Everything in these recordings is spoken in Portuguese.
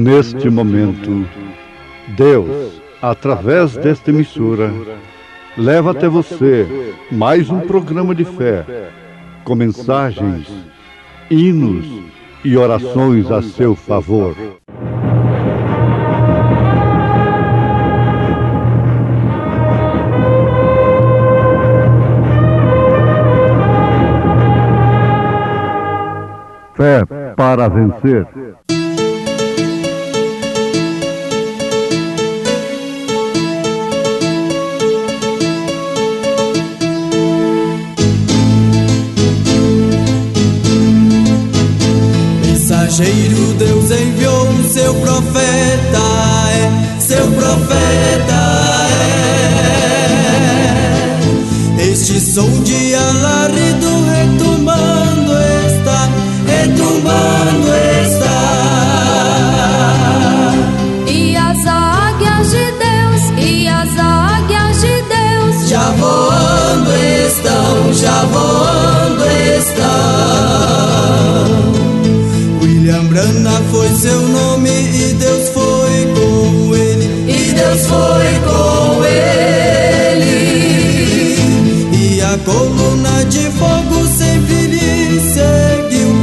Neste momento, Deus, através desta emissora, leva até você mais um programa de fé, com mensagens, hinos e orações a seu favor. Fé para vencer. Mensageiro, Deus enviou o seu profeta, seu profeta Este som de alarido retumbando está, E as águias de Deus, já voando estão. William Branham foi seu nome e Deus foi com ele, E a coluna de fogo sempre lhe seguiu,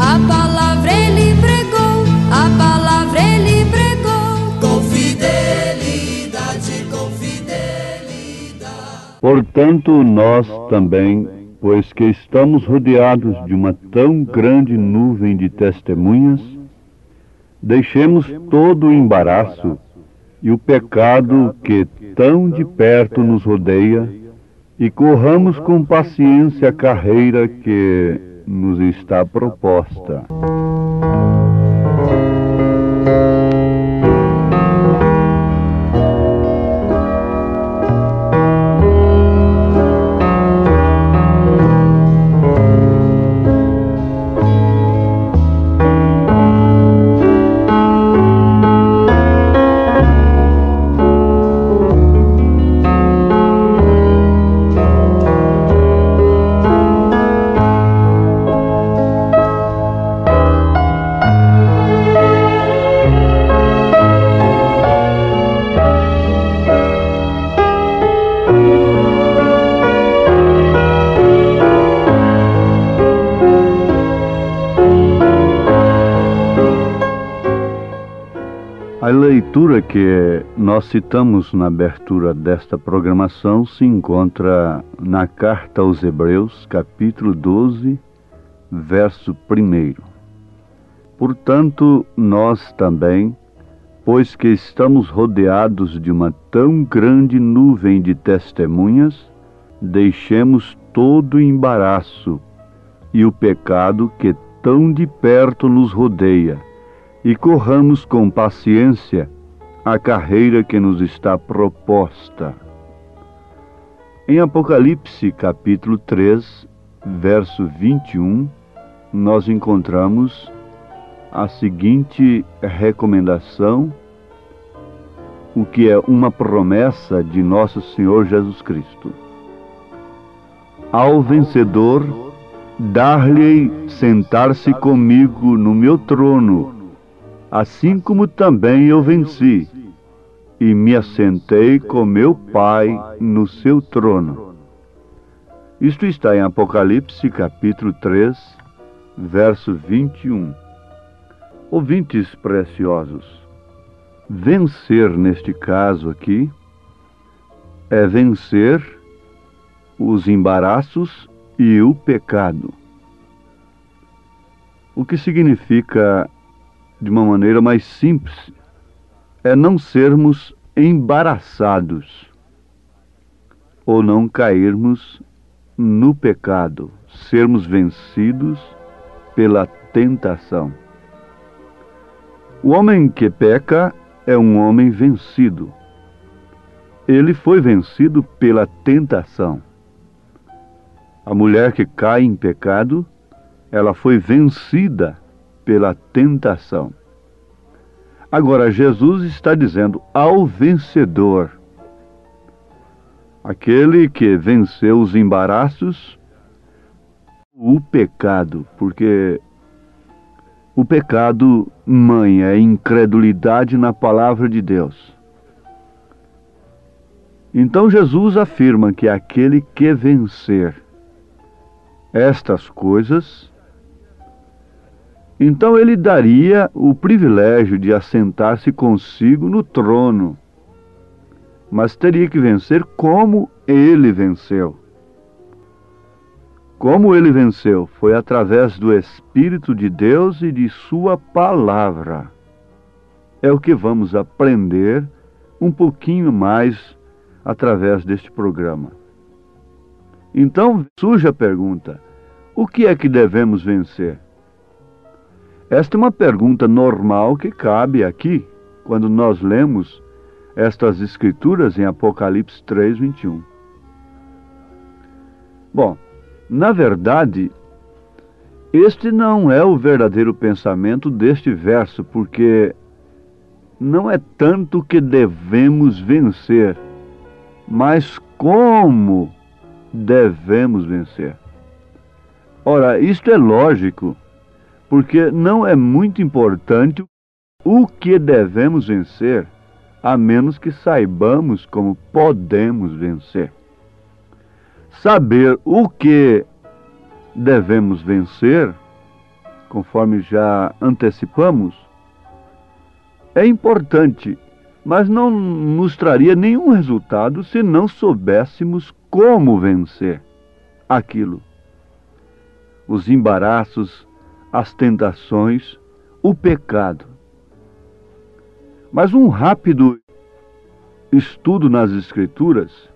A palavra ele pregou, com fidelidade. Portanto, nós também, pois que estamos rodeados de uma tão grande nuvem de testemunhas, deixemos todo o embaraço e o pecado que tão de perto nos rodeia e corramos com paciência a carreira que nos está proposta. A leitura que nós citamos na abertura desta programação se encontra na Carta aos Hebreus, capítulo 12, verso 1. Portanto, nós também, pois que estamos rodeados de uma tão grande nuvem de testemunhas, deixemos todo o embaraço e o pecado que tão de perto nos rodeia, e corramos com paciência a carreira que nos está proposta. Em Apocalipse, capítulo 3, verso 21, nós encontramos a seguinte recomendação, o que é uma promessa de nosso Senhor Jesus Cristo. Ao vencedor, dar-lhe sentar-se comigo no meu trono, assim como também eu venci, e me assentei com meu Pai no seu trono. Isto está em Apocalipse, capítulo 3, verso 21. Ouvintes preciosos, vencer neste caso aqui é vencer os embaraços e o pecado. O que significa, de uma maneira mais simples, é não sermos embaraçados ou não cairmos no pecado, sermos vencidos pela tentação. O homem que peca é um homem vencido. Ele foi vencido pela tentação. A mulher que cai em pecado, ela foi vencida pela tentação. Agora, Jesus está dizendo ao vencedor, aquele que venceu os embaraços, o pecado, porque o pecado, mãe, é incredulidade na palavra de Deus. Então Jesus afirma que aquele que vencer estas coisas, então ele daria o privilégio de assentar-se consigo no trono, mas teria que vencer como ele venceu. Como ele venceu? Foi através do Espírito de Deus e de sua palavra. É o que vamos aprender um pouquinho mais através deste programa. Então surge a pergunta: o que é que devemos vencer? Esta é uma pergunta normal que cabe aqui, quando nós lemos estas escrituras em Apocalipse 3, 21. Bom, na verdade, este não é o verdadeiro pensamento deste verso, porque não é tanto que devemos vencer, mas como devemos vencer. Ora, isto é lógico, porque não é muito importante o que devemos vencer, a menos que saibamos como podemos vencer. Saber o que devemos vencer, conforme já antecipamos, é importante, mas não nos traria nenhum resultado se não soubéssemos como vencer aquilo. Os embaraços, as tentações, o pecado. Mas um rápido estudo nas Escrituras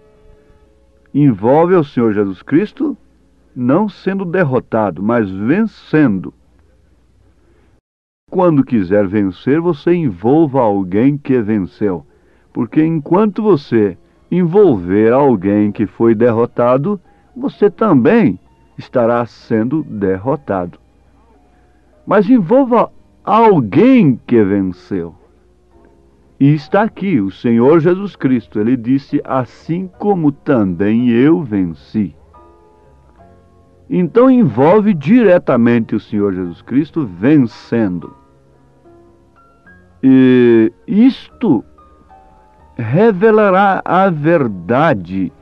envolve o Senhor Jesus Cristo não sendo derrotado, mas vencendo. Quando quiser vencer, você envolva alguém que venceu. Porque enquanto você envolver alguém que foi derrotado, você também estará sendo derrotado. Mas envolva alguém que venceu. E está aqui o Senhor Jesus Cristo. Ele disse: assim como também eu venci. Então envolve diretamente o Senhor Jesus Cristo vencendo. E isto revelará a verdade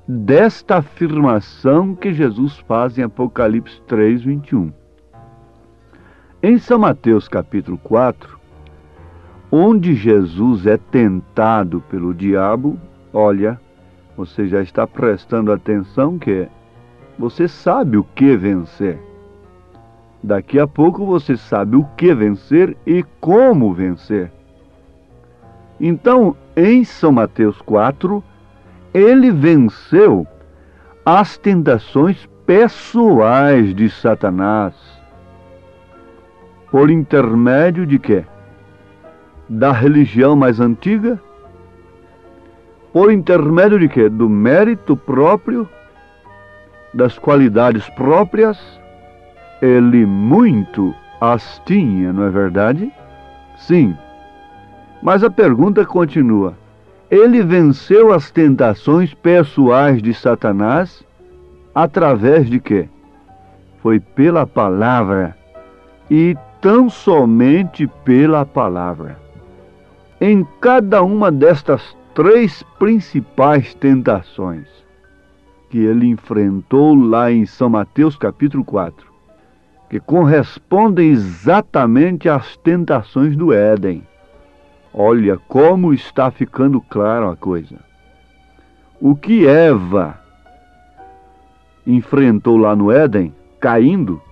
desta afirmação que Jesus faz em Apocalipse 3, 21. Em São Mateus capítulo 4, onde Jesus é tentado pelo diabo, olha, você já está prestando atenção que você sabe o que vencer. Daqui a pouco você sabe o que vencer e como vencer. Então, em São Mateus 4, ele venceu as tentações pessoais de Satanás. Por intermédio de quê? Da religião mais antiga? Por intermédio de quê? Do mérito próprio, das qualidades próprias. Ele muito as tinha, não é verdade? Sim. Mas a pergunta continua. Ele venceu as tentações pessoais de Satanás através de quê? Foi pela palavra, e tão somente pela palavra. Em cada uma destas três principais tentações que ele enfrentou lá em São Mateus capítulo 4, que correspondem exatamente às tentações do Éden. Olha como está ficando claro a coisa. O que Eva enfrentou lá no Éden, caindo,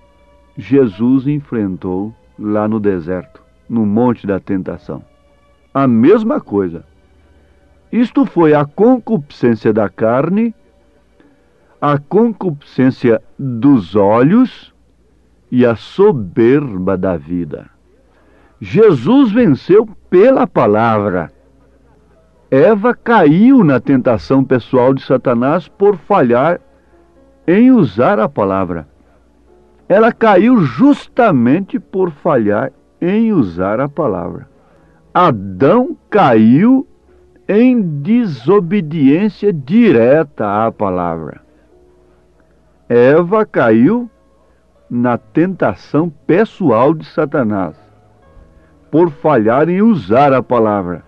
Jesus enfrentou lá no deserto, no monte da tentação. A mesma coisa. Isto foi a concupiscência da carne, a concupiscência dos olhos e a soberba da vida. Jesus venceu pela palavra. Eva caiu na tentação pessoal de Satanás por falhar em usar a palavra. Ela caiu justamente por falhar em usar a palavra. Adão caiu em desobediência direta à palavra. Eva caiu na tentação pessoal de Satanás, por falhar em usar a palavra.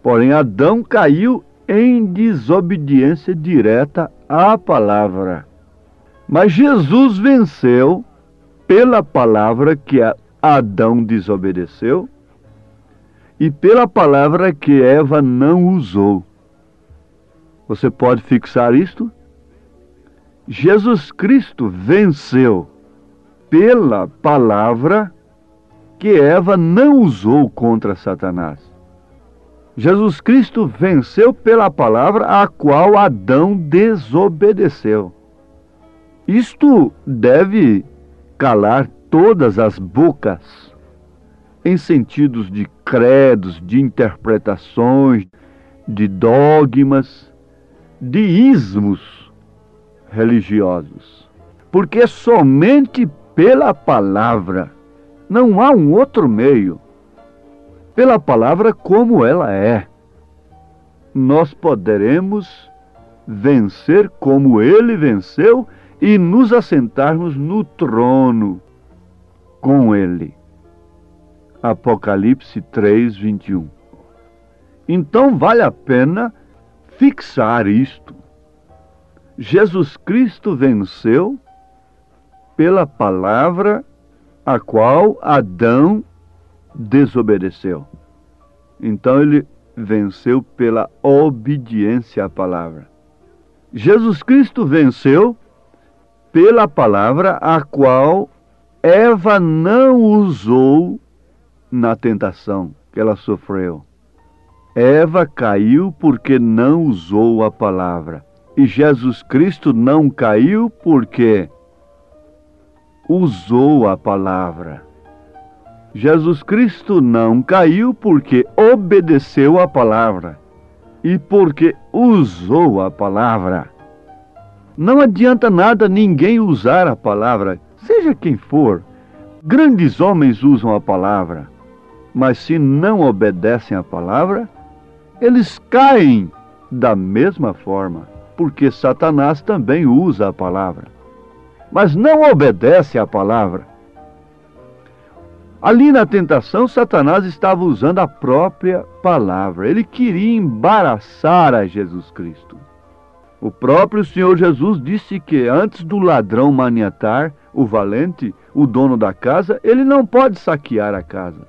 Porém, Adão caiu em desobediência direta à palavra. Mas Jesus venceu pela palavra que Adão desobedeceu e pela palavra que Eva não usou. Você pode fixar isto? Jesus Cristo venceu pela palavra que Eva não usou contra Satanás. Jesus Cristo venceu pela palavra a qual Adão desobedeceu. Isto deve calar todas as bocas, em sentidos de credos, de interpretações, de dogmas, de ismos religiosos. Porque somente pela palavra, não há um outro meio, pela palavra como ela é, nós poderemos vencer como ele venceu e nos assentarmos no trono com ele. Apocalipse 3:21. Então vale a pena fixar isto. Jesus Cristo venceu pela palavra a qual Adão desobedeceu. Então ele venceu pela obediência à palavra. Jesus Cristo venceu pela palavra a qual Eva não usou na tentação que ela sofreu. Eva caiu porque não usou a palavra. E Jesus Cristo não caiu porque usou a palavra. Jesus Cristo não caiu porque obedeceu a palavra e porque usou a palavra. Não adianta nada ninguém usar a palavra, seja quem for. Grandes homens usam a palavra, mas se não obedecem à palavra, eles caem da mesma forma, porque Satanás também usa a palavra, mas não obedece à palavra. Ali na tentação, Satanás estava usando a própria palavra. Ele queria embaraçar a Jesus Cristo. O próprio Senhor Jesus disse que antes do ladrão maniatar o valente, o dono da casa, ele não pode saquear a casa.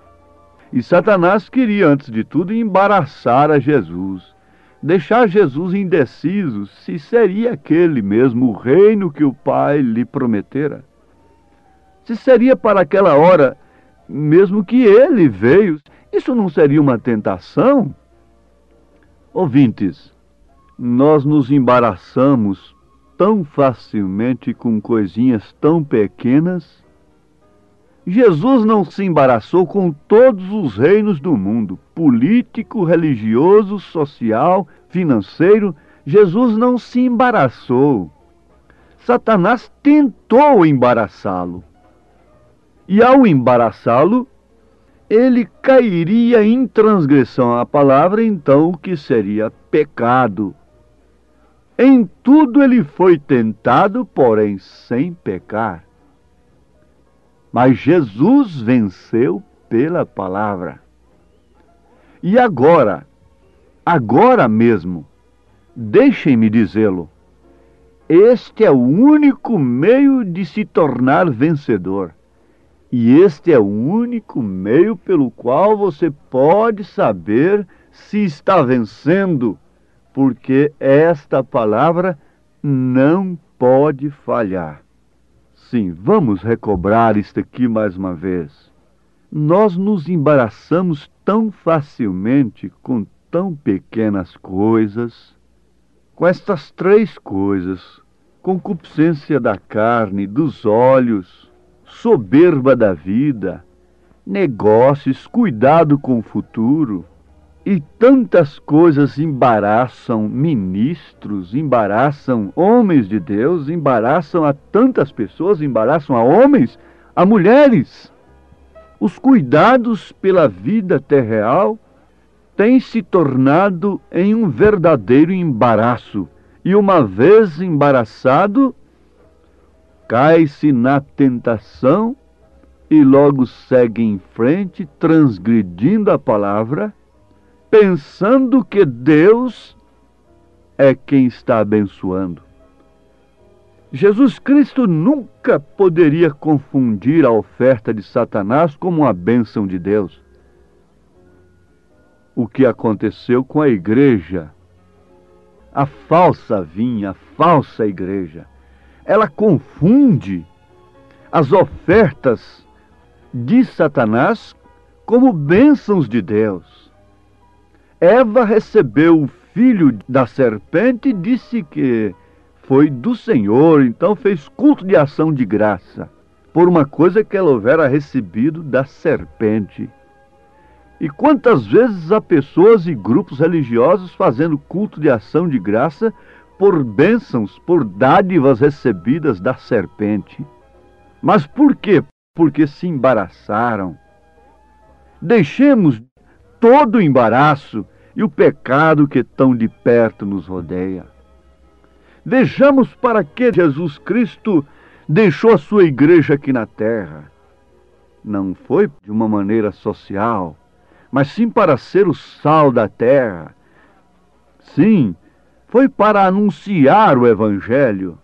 E Satanás queria, antes de tudo, embaraçar a Jesus, deixar Jesus indeciso se seria aquele mesmo o reino que o Pai lhe prometera. Se seria para aquela hora mesmo que ele veio, isso não seria uma tentação? Ouvintes, nós nos embaraçamos tão facilmente com coisinhas tão pequenas. Jesus não se embaraçou com todos os reinos do mundo, político, religioso, social, financeiro. Jesus não se embaraçou. Satanás tentou embaraçá-lo. E ao embaraçá-lo, ele cairia em transgressão à palavra, então o que seria pecado. Em tudo ele foi tentado, porém sem pecar. Mas Jesus venceu pela palavra. E agora mesmo, deixem-me dizê-lo, este é o único meio de se tornar vencedor. E este é o único meio pelo qual você pode saber se está vencendo, porque esta palavra não pode falhar. Sim, vamos recobrar isto aqui mais uma vez. Nós nos embaraçamos tão facilmente com tão pequenas coisas, com estas três coisas: concupiscência da carne, dos olhos, soberba da vida, negócios, cuidado com o futuro. E tantas coisas embaraçam ministros, embaraçam homens de Deus, embaraçam a tantas pessoas, embaraçam a homens, a mulheres. Os cuidados pela vida terrenal têm se tornado em um verdadeiro embaraço. E uma vez embaraçado, cai-se na tentação e logo segue em frente, transgredindo a palavra, pensando que Deus é quem está abençoando. Jesus Cristo nunca poderia confundir a oferta de Satanás com uma bênção de Deus. O que aconteceu com a igreja, a falsa vinha, a falsa igreja, ela confunde as ofertas de Satanás como bênçãos de Deus. Eva recebeu o filho da serpente e disse que foi do Senhor, então fez culto de ação de graça, por uma coisa que ela houvera recebido da serpente. E quantas vezes há pessoas e grupos religiosos fazendo culto de ação de graça por bênçãos, por dádivas recebidas da serpente. Mas por quê? Porque se embaraçaram. Deixemos todo o embaraço e o pecado que tão de perto nos rodeia. Vejamos para que Jesus Cristo deixou a sua igreja aqui na terra. Não foi de uma maneira social, mas sim para ser o sal da terra. Sim, foi para anunciar o Evangelho.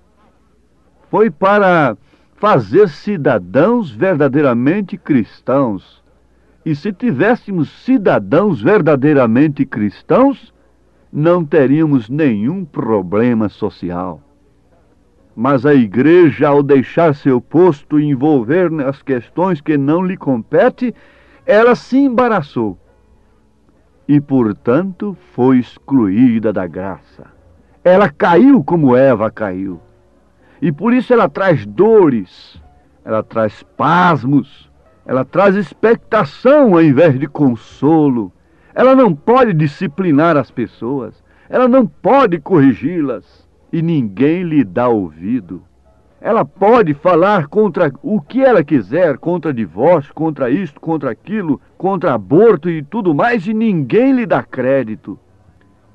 Foi para fazer cidadãos verdadeiramente cristãos. E se tivéssemos cidadãos verdadeiramente cristãos, não teríamos nenhum problema social. Mas a igreja, ao deixar seu posto e envolver nas questões que não lhe competem, ela se embaraçou e, portanto, foi excluída da graça. Ela caiu como Eva caiu. E por isso ela traz dores, ela traz pasmos, ela traz expectação ao invés de consolo. Ela não pode disciplinar as pessoas, ela não pode corrigi-las, e ninguém lhe dá ouvido. Ela pode falar contra o que ela quiser, contra divórcio, contra isto, contra aquilo, contra aborto e tudo mais, e ninguém lhe dá crédito.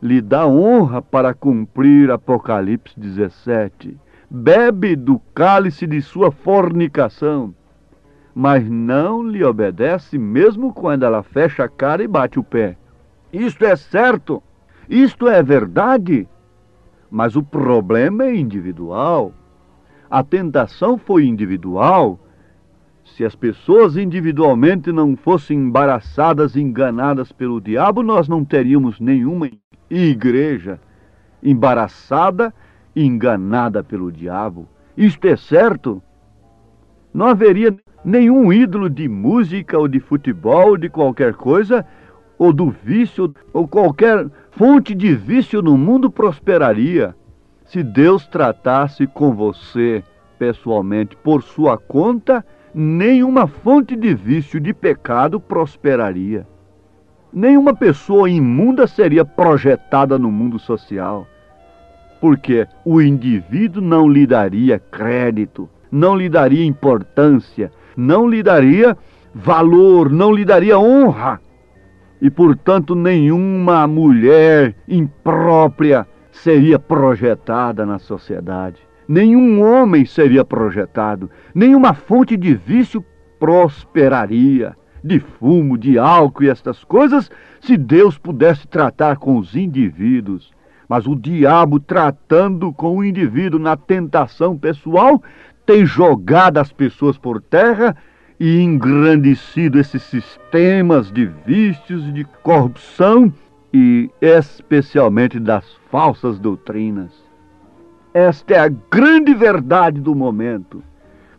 Lhe dá honra para cumprir Apocalipse 17. Bebe do cálice de sua fornicação, mas não lhe obedece mesmo quando ela fecha a cara e bate o pé. Isto é certo, isto é verdade, mas o problema é individual. A tentação foi individual. Se as pessoas individualmente não fossem embaraçadas e enganadas pelo diabo, nós não teríamos nenhuma igreja embaraçada e enganada pelo diabo. Isto é certo. Não haveria nenhum ídolo de música ou de futebol ou de qualquer coisa, ou do vício, ou qualquer fonte de vício no mundo prosperaria se Deus tratasse com você pessoalmente por sua conta. Nenhuma fonte de vício, de pecado prosperaria. Nenhuma pessoa imunda seria projetada no mundo social, porque o indivíduo não lhe daria crédito, não lhe daria importância, não lhe daria valor, não lhe daria honra. E, portanto, nenhuma mulher imprópria seria projetada na sociedade. Nenhum homem seria projetado. Nenhuma fonte de vício prosperaria, de fumo, de álcool e estas coisas, se Deus pudesse tratar com os indivíduos. Mas o diabo, tratando com o indivíduo na tentação pessoal, tem jogado as pessoas por terra e engrandecido esses sistemas de vícios, de corrupção e especialmente das falsas doutrinas. Esta é a grande verdade do momento.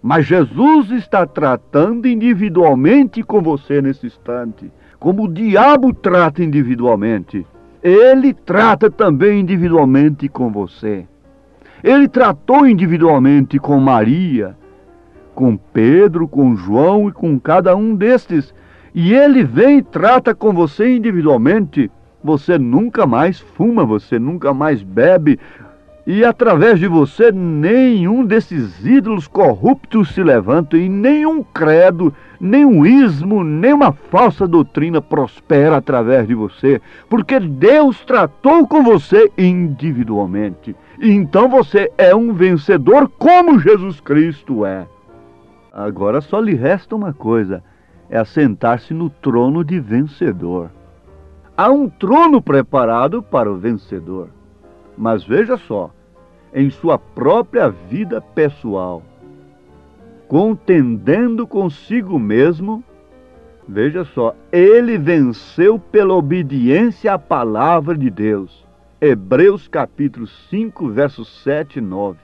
Mas Jesus está tratando individualmente com você nesse instante, como o diabo trata individualmente. Ele trata também individualmente com você. Ele tratou individualmente com Maria, com Pedro, com João e com cada um destes. E ele vem e trata com você individualmente. Você nunca mais fuma, você nunca mais bebe, E através de você, nenhum desses ídolos corruptos se levanta e nenhum credo, nenhum ismo, nenhuma falsa doutrina prospera através de você, porque Deus tratou com você individualmente. E então você é um vencedor como Jesus Cristo é. Agora só lhe resta uma coisa, é assentar-se no trono de vencedor. Há um trono preparado para o vencedor. Mas veja só, em sua própria vida pessoal, contendendo consigo mesmo, veja só, ele venceu pela obediência à palavra de Deus. Hebreus capítulo 5, versos 7 e 9.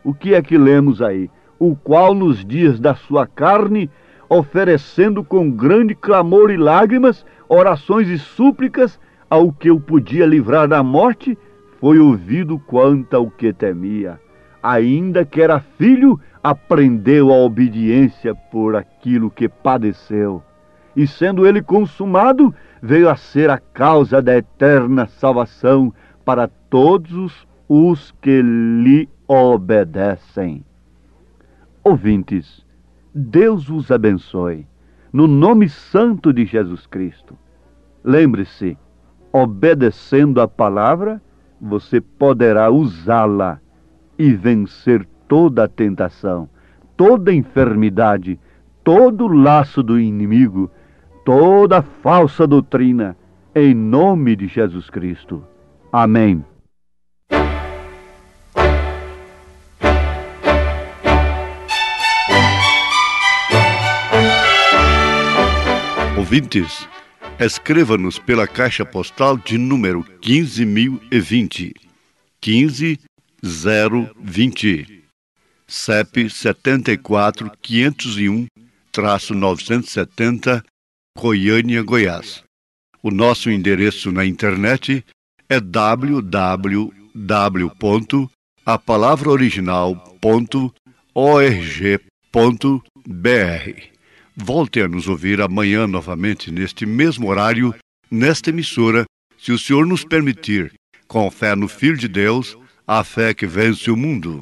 O que é que lemos aí? O qual nos dias da sua carne, oferecendo com grande clamor e lágrimas, orações e súplicas ao que o podia livrar da morte, foi ouvido quanto ao que temia. Ainda que era filho, aprendeu a obediência por aquilo que padeceu. E sendo ele consumado, veio a ser a causa da eterna salvação para todos os que lhe obedecem. Ouvintes, Deus os abençoe, no nome santo de Jesus Cristo. Lembre-se, obedecendo a palavra, você poderá usá-la e vencer toda a tentação, toda a enfermidade, todo o laço do inimigo, toda a falsa doutrina, em nome de Jesus Cristo. Amém. Ouvintes, escreva-nos pela caixa postal de número 15.020, 15020, CEP 74.501-970, Goiânia, Goiás. O nosso endereço na internet é www.apalavraoriginal.org.br. Volte a nos ouvir amanhã novamente neste mesmo horário, nesta emissora, se o Senhor nos permitir, com fé no Filho de Deus, a fé que vence o mundo.